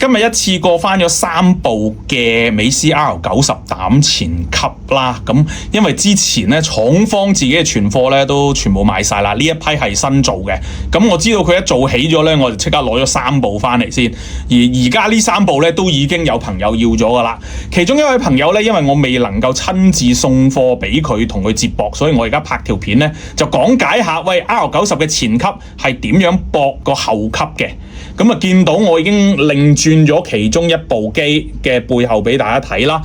今日一次過翻咗3部嘅美斯 R90 膽前級啦，咁因為之前咧廠方自己嘅存貨咧都全部賣晒啦，呢一批係新做嘅，咁我知道佢一做起咗咧，我就即刻攞咗3部翻嚟先，而家呢3部咧都已經有朋友要咗噶啦，其中一位朋友咧，因為我未能夠親自送貨俾佢同佢接駁，所以我而家拍條片咧就講解下，喂 R90 嘅前級係點樣駁個後級嘅。咁啊，見到我已經另轉咗其中一部機嘅背後俾大家睇啦，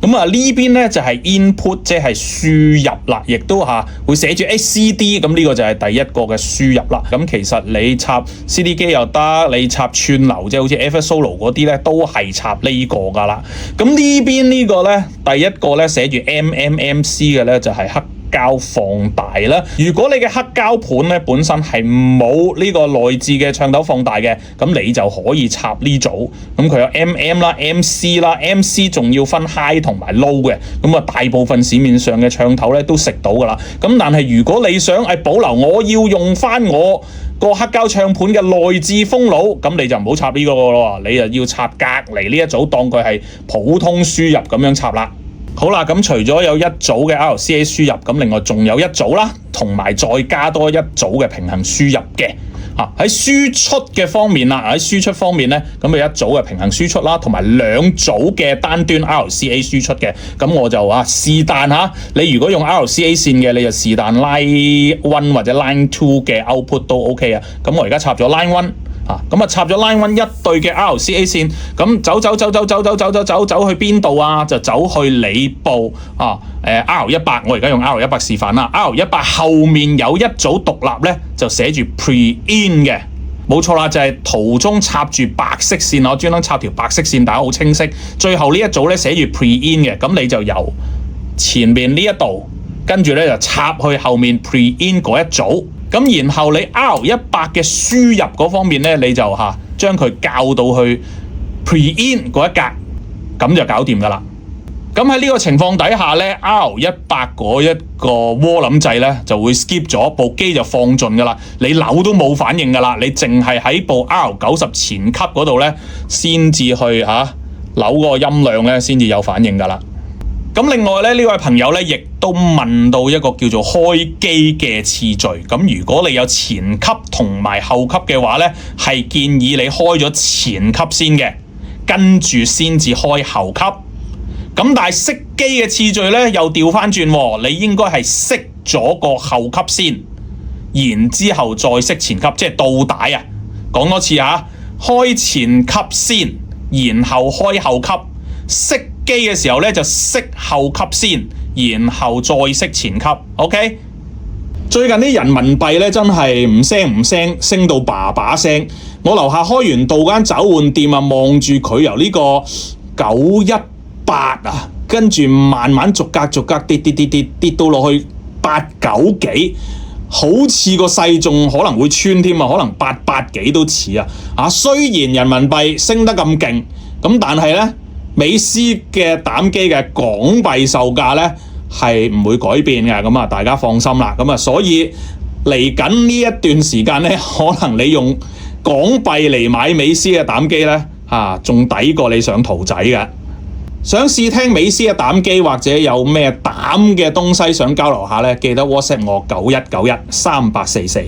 咁啊呢邊咧就係 input， 即係輸入啦，亦都會寫住 CD， 咁呢個就係第一個嘅輸入啦。咁其實你插 CD 機又得，你插串流即係好似 FS Solo 嗰啲咧，都係插呢個噶啦。咁呢邊呢個咧，第一個咧寫住 MMMC 嘅咧就係黑膠放大啦。如果你嘅黑膠盤咧本身係冇呢個內置嘅唱頭放大嘅，咁你就可以插呢組。咁佢有 MM 啦、MC 啦、MC 仲要分 high 同埋 low 嘅。咁啊，大部分市面上嘅唱頭咧都食到噶啦。咁但係如果你想保留，我要用翻我個黑膠唱盤嘅內置封腦，咁你就唔好插呢個咯，你就要插隔離呢一組，當佢係普通輸入咁樣插啦。好啦，咁除咗有一組嘅 RCA 輸入，咁另外仲有一組啦，同埋再加多一組嘅平衡輸入嘅。喺輸出嘅方面啦，喺輸出方面咧，咁有一組嘅平衡輸出啦，同埋2組嘅單端 RCA 輸出嘅。咁我就是但你如果用 RCA 線嘅，你就是但 Line 1或者 Line 2嘅 output 都 OK 啊。咁我而家插咗 Line 1。咁插咗 Line 1一對嘅 RCA 線，咁走去邊度啊？就走去你部R100，我而家用 R100 示範啦。R100 後面有一組獨立咧，就寫住 Pre-in 嘅，冇錯啦，就係圖中插住白色線，我專登插條白色線，大家好清晰。最後呢一組咧寫住 Pre-in 嘅，咁你就由前面呢一度，跟住咧就插去後面 Pre-in 嗰一組。咁然後你 R100 嘅輸入嗰方面咧，你就將佢校到去 Pre-in 嗰一格，咁就搞掂噶啦。咁喺呢個情況底下咧 ，R100 嗰一個窩輪掣咧就會 skip 咗，部機就放盡噶啦，你扭都冇反應噶啦，你淨係喺部 R90 前級嗰度咧，先至去扭嗰個音量咧，先至有反應噶啦。咁另外咧，呢位朋友咧亦都問到一個叫做開機嘅次序。咁如果你有前級同埋後級嘅話咧，係建議你開咗前級先嘅，跟住先至開後級。咁但係熄機嘅次序咧又調翻轉，你應該係熄咗個後級先，然之後再熄前級，即係倒帶啊！講多次開前級先，然後開後級，熄機嘅時候咧就熄後級先，然後再熄前級。OK， 最近啲人民幣咧真係唔聲升到叭叭聲。我樓下開完道間找換店望住佢由呢個918跟住慢慢逐格跌到落去890幾，好似個勢仲可能會穿添啊，可能880幾都似啊。雖然人民幣升得咁勁，咁但係咧，美斯嘅膽機嘅港幣售價咧係唔會改變嘅，咁大家放心啦。咁所以嚟緊呢一段時間咧，可能你用港幣嚟買美斯嘅膽機咧，仲抵過你上圖仔嘅。想試聽美斯嘅膽機或者有咩膽嘅東西想交流下咧，記得 WhatsApp 我91913844。